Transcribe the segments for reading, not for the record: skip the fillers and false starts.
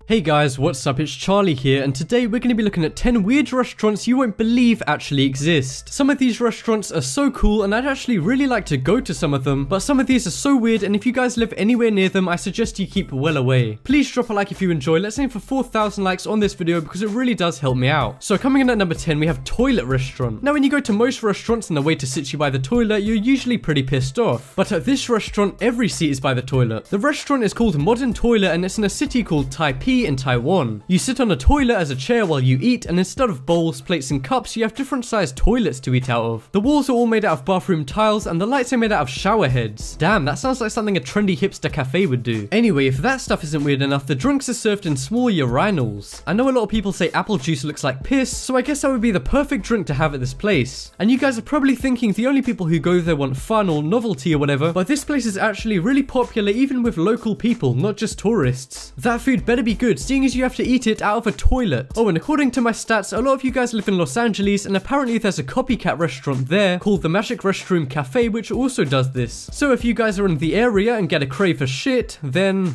Hey guys, what's up? It's Charlie here, and today we're going to be looking at 10 weird restaurants you won't believe actually exist. Some of these restaurants are so cool and I'd actually really like to go to some of them, but some of these are so weird, and if you guys live anywhere near them, I suggest you keep well away. Please drop a like if you enjoy. Let's aim for 4,000 likes on this video because it really does help me out. So coming in at number 10, we have Toilet Restaurant. Now when you go to most restaurants and the waiter sits you by the toilet, you're usually pretty pissed off. But at this restaurant, every seat is by the toilet. The restaurant is called Modern Toilet and it's in a city called Taipei in Taiwan. You sit on a toilet as a chair while you eat, and instead of bowls, plates and cups, you have different sized toilets to eat out of. The walls are all made out of bathroom tiles and the lights are made out of shower heads. Damn, that sounds like something a trendy hipster cafe would do. Anyway, if that stuff isn't weird enough, the drinks are served in small urinals. I know a lot of people say apple juice looks like piss, so I guess that would be the perfect drink to have at this place. And you guys are probably thinking the only people who go there want fun or novelty or whatever, but this place is actually really popular even with local people, not just tourists. That food better be good, seeing as you have to eat it out of a toilet. Oh, and according to my stats, a lot of you guys live in Los Angeles, and apparently there's a copycat restaurant there called the Magic Restroom Cafe, which also does this. So if you guys are in the area and get a crave for shit, then...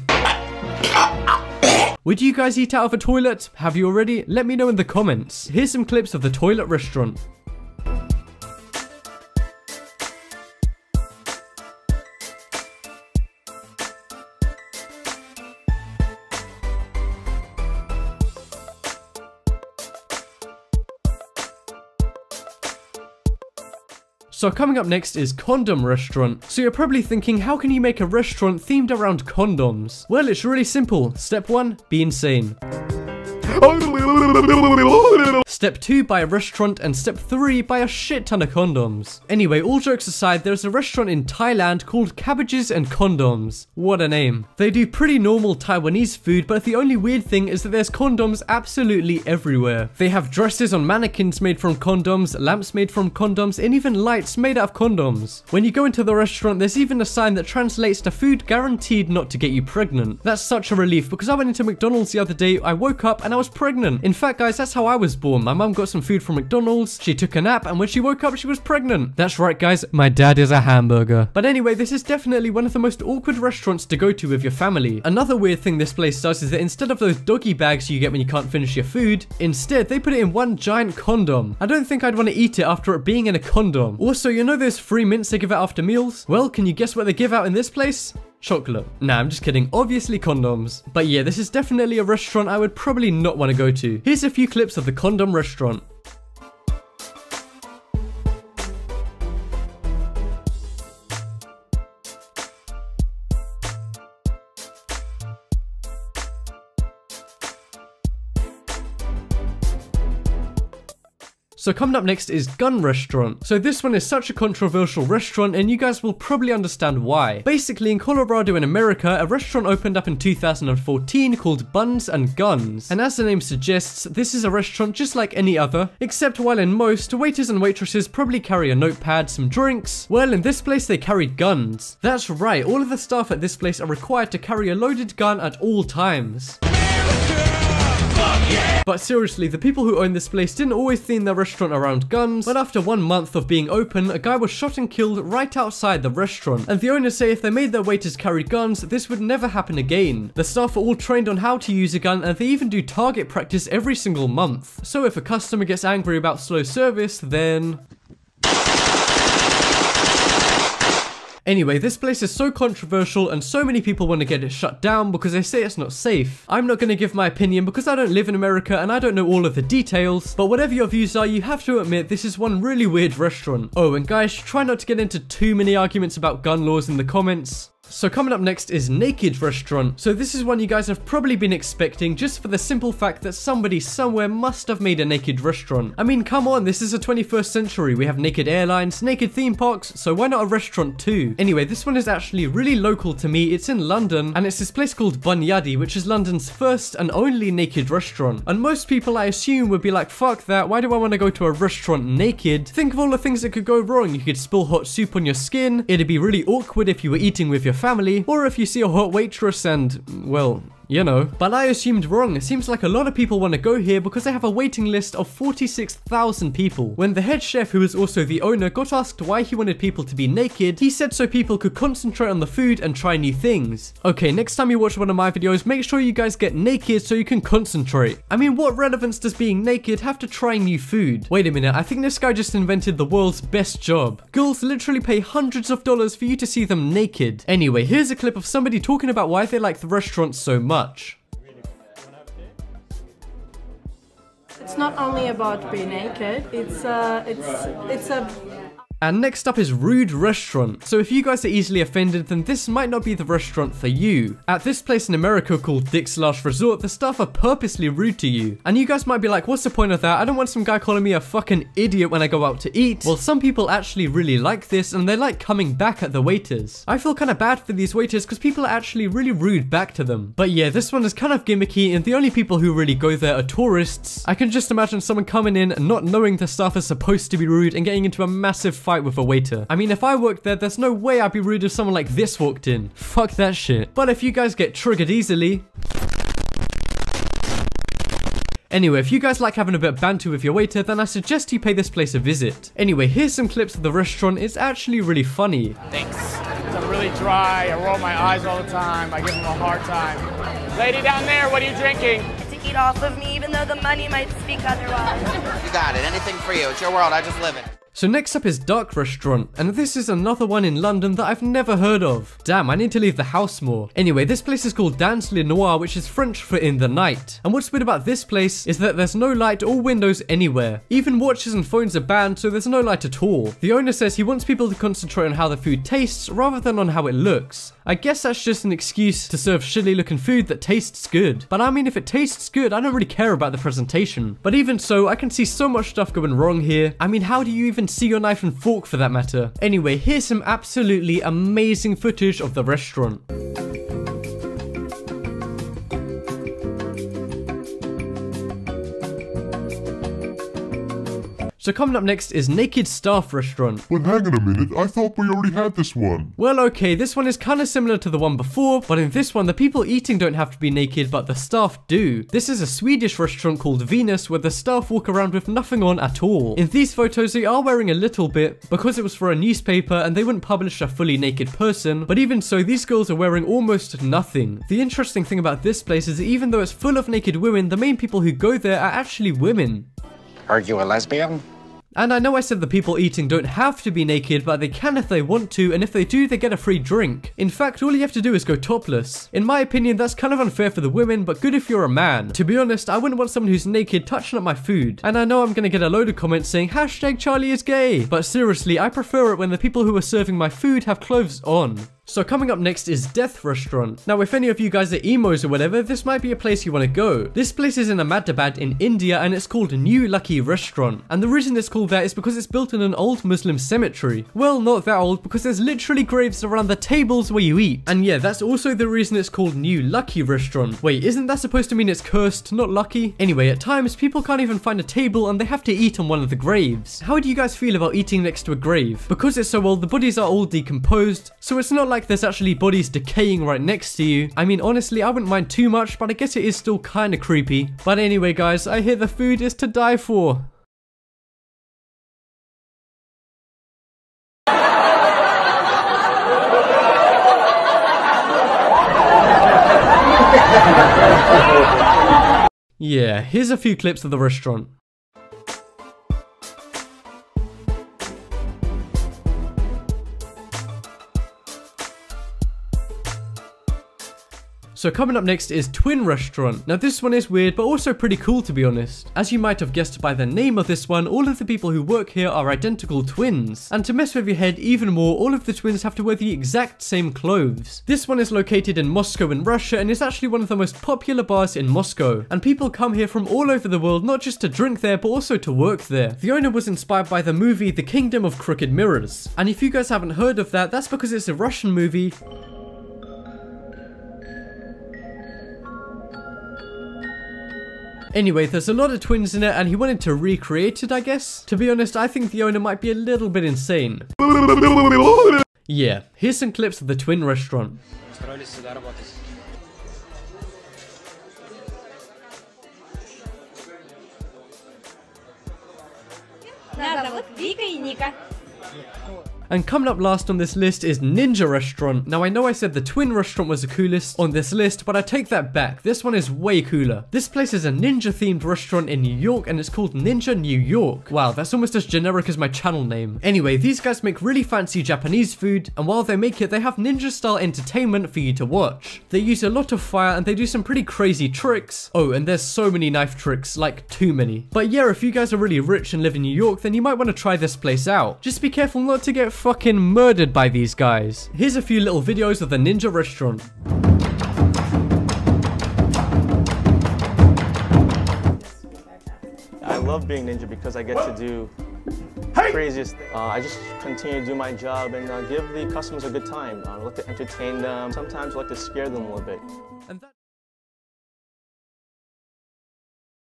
Would you guys eat out of a toilet? Have you already? Let me know in the comments. Here's some clips of the toilet restaurant. So coming up next is Cndom Restaurant. So you're probably thinking, how can you make a restaurant themed around condoms? Well, it's really simple. Step 1, be insane. Step 2, buy a restaurant, and step 3, buy a shit ton of condoms. Anyway, all jokes aside, there's a restaurant in Thailand called Cabbages and Condoms. What a name. They do pretty normal Taiwanese food, but the only weird thing is that there's condoms absolutely everywhere. They have dresses on mannequins made from condoms, lamps made from condoms, and even lights made out of condoms. When you go into the restaurant, there's even a sign that translates to food guaranteed not to get you pregnant. That's such a relief because I went into McDonald's the other day, I woke up and I was pregnant. In fact guys, that's how I was born. My mum got some food from McDonald's, she took a nap, and when she woke up she was pregnant. That's right guys, my dad is a hamburger. But anyway, this is definitely one of the most awkward restaurants to go to with your family. Another weird thing this place does is that instead of those doggy bags you get when you can't finish your food, instead they put it in one giant condom. I don't think I'd want to eat it after it being in a condom. Also, you know those free mints they give out after meals? Well, can you guess what they give out in this place? Chocolate. Nah, I'm just kidding. Obviously condoms. But yeah, this is definitely a restaurant I would probably not want to go to. Here's a few clips of the Cndom Restaurant. So coming up next is Gun Restaurant. So this one is such a controversial restaurant and you guys will probably understand why. Basically in Colorado in America, a restaurant opened up in 2014 called Buns and Guns. And as the name suggests, this is a restaurant just like any other, except while in most, waiters and waitresses probably carry a notepad, some drinks, well in this place they carried guns. That's right, all of the staff at this place are required to carry a loaded gun at all times. But seriously, the people who own this place didn't always theme their restaurant around guns, but after 1 month of being open, a guy was shot and killed right outside the restaurant. And the owners say if they made their waiters carry guns, this would never happen again. The staff are all trained on how to use a gun and they even do target practice every single month. So if a customer gets angry about slow service, then... Anyway, this place is so controversial and so many people want to get it shut down because they say it's not safe. I'm not going to give my opinion because I don't live in America and I don't know all of the details, but whatever your views are, you have to admit this is one really weird restaurant. Oh, and guys, try not to get into too many arguments about gun laws in the comments. So coming up next is Nked Restaurant. So this is one you guys have probably been expecting just for the simple fact that somebody somewhere must have made a naked restaurant. I mean, come on, this is the 21st century. We have naked airlines, naked theme parks, so why not a restaurant too? Anyway, this one is actually really local to me. It's in London and it's this place called Bunyadi, which is London's first and only naked restaurant. And most people I assume would be like, fuck that, why do I want to go to a restaurant naked? Think of all the things that could go wrong. You could spill hot soup on your skin. It'd be really awkward if you were eating with your family, or if you see a hot waitress and, well, you know. But I assumed wrong. It seems like a lot of people want to go here because they have a waiting list of 46,000 people. When the head chef, who is also the owner, got asked why he wanted people to be naked, he said so people could concentrate on the food and try new things. Okay, next time you watch one of my videos, make sure you guys get naked so you can concentrate. I mean, what relevance does being naked have to trying new food? Wait a minute, I think this guy just invented the world's best job. Girls literally pay hundreds of dollars for you to see them naked. Anyway, here's a clip of somebody talking about why they like the restaurant so much. It's not only about being naked, it's a And next up is Rude Restaurant. So if you guys are easily offended, then this might not be the restaurant for you. At this place in America called Dick's Last Resort, the staff are purposely rude to you. And you guys might be like, what's the point of that? I don't want some guy calling me a fucking idiot when I go out to eat. Well, some people actually really like this and they like coming back at the waiters. I feel kind of bad for these waiters because people are actually really rude back to them. But yeah, this one is kind of gimmicky and the only people who really go there are tourists. I can just imagine someone coming in and not knowing the staff is supposed to be rude and getting into a massive fight with a waiter. I mean, if I worked there, there's no way I'd be rude if someone like this walked in. Fuck that shit. But if you guys get triggered easily... Anyway, if you guys like having a bit of banter with your waiter, then I suggest you pay this place a visit. Anyway, here's some clips of the restaurant. It's actually really funny. Thanks. I'm really dry. I roll my eyes all the time. I give them a hard time. Lady down there, what are you drinking? To eat off of me, even though the money might speak otherwise. You got it. Anything for you. It's your world. I just live in it. So next up is Dark Restaurant, and this is another one in London that I've never heard of. Damn, I need to leave the house more. Anyway, this place is called Dans le Noir, which is French for in the night. And what's weird about this place is that there's no light or windows anywhere. Even watches and phones are banned, so there's no light at all. The owner says he wants people to concentrate on how the food tastes rather than on how it looks. I guess that's just an excuse to serve shitty looking food that tastes good. But I mean, if it tastes good, I don't really care about the presentation. But even so, I can see so much stuff going wrong here. I mean, how do you even see your knife and fork for that matter? Anyway, here's some absolutely amazing footage of the restaurant. So coming up next is Naked Staff Restaurant. But hang on a minute, I thought we already had this one. Well, okay, this one is kind of similar to the one before, but in this one, the people eating don't have to be naked, but the staff do. This is a Swedish restaurant called Venus, where the staff walk around with nothing on at all. In these photos, they are wearing a little bit, because it was for a newspaper and they wouldn't publish a fully naked person, but even so, these girls are wearing almost nothing. The interesting thing about this place is that even though it's full of naked women, the main people who go there are actually women. Are you a lesbian? And I know I said the people eating don't have to be naked, but they can if they want to, and if they do, they get a free drink. In fact, all you have to do is go topless. In my opinion, that's kind of unfair for the women, but good if you're a man. To be honest, I wouldn't want someone who's naked touching up my food. And I know I'm gonna get a load of comments saying, #Charlie is gay. But seriously, I prefer it when the people who are serving my food have clothes on. So coming up next is Death Restaurant. Now, if any of you guys are emos or whatever, this might be a place you want to go. This place is in Ahmedabad in India and it's called New Lucky Restaurant. And the reason it's called that is because it's built in an old Muslim cemetery. Well, not that old, because there's literally graves around the tables where you eat. And yeah, that's also the reason it's called New Lucky Restaurant. Wait, isn't that supposed to mean it's cursed, not lucky? Anyway, at times, people can't even find a table and they have to eat on one of the graves. How do you guys feel about eating next to a grave? Because it's so old, the bodies are all decomposed, so it's not like there's actually bodies decaying right next to you. I mean, honestly, I wouldn't mind too much, but I guess it is still kind of creepy. But anyway, guys, I hear the food is to die for. Yeah, here's a few clips of the restaurant. So coming up next is Twin Restaurant. Now this one is weird, but also pretty cool to be honest. As you might have guessed by the name of this one, all of the people who work here are identical twins. And to mess with your head even more, all of the twins have to wear the exact same clothes. This one is located in Moscow in Russia and is actually one of the most popular bars in Moscow. And people come here from all over the world, not just to drink there, but also to work there. The owner was inspired by the movie The Kingdom of Crooked Mirrors. And if you guys haven't heard of that, that's because it's a Russian movie. Anyway, there's a lot of twins in it and he wanted to recreate it, I guess. To be honest, I think the owner might be a little bit insane. Yeah, here's some clips of the Twin Restaurant. Меня зовут Вика и Ника. And coming up last on this list is Ninja Restaurant. Now I know I said the Twin Restaurant was the coolest on this list, but I take that back. This one is way cooler. This place is a ninja themed restaurant in New York and it's called Ninja New York. Wow, that's almost as generic as my channel name. Anyway, these guys make really fancy Japanese food, and while they make it, they have ninja style entertainment for you to watch. They use a lot of fire and they do some pretty crazy tricks. Oh, and there's so many knife tricks, like too many. But yeah, if you guys are really rich and live in New York, then you might want to try this place out. Just be careful not to get fucking murdered by these guys. Here's a few little videos of the Ninja Restaurant. I love being ninja because I get to do craziest things. I just continue to do my job and give the customers a good time. I like to entertain them. Sometimes I like to scare them a little bit.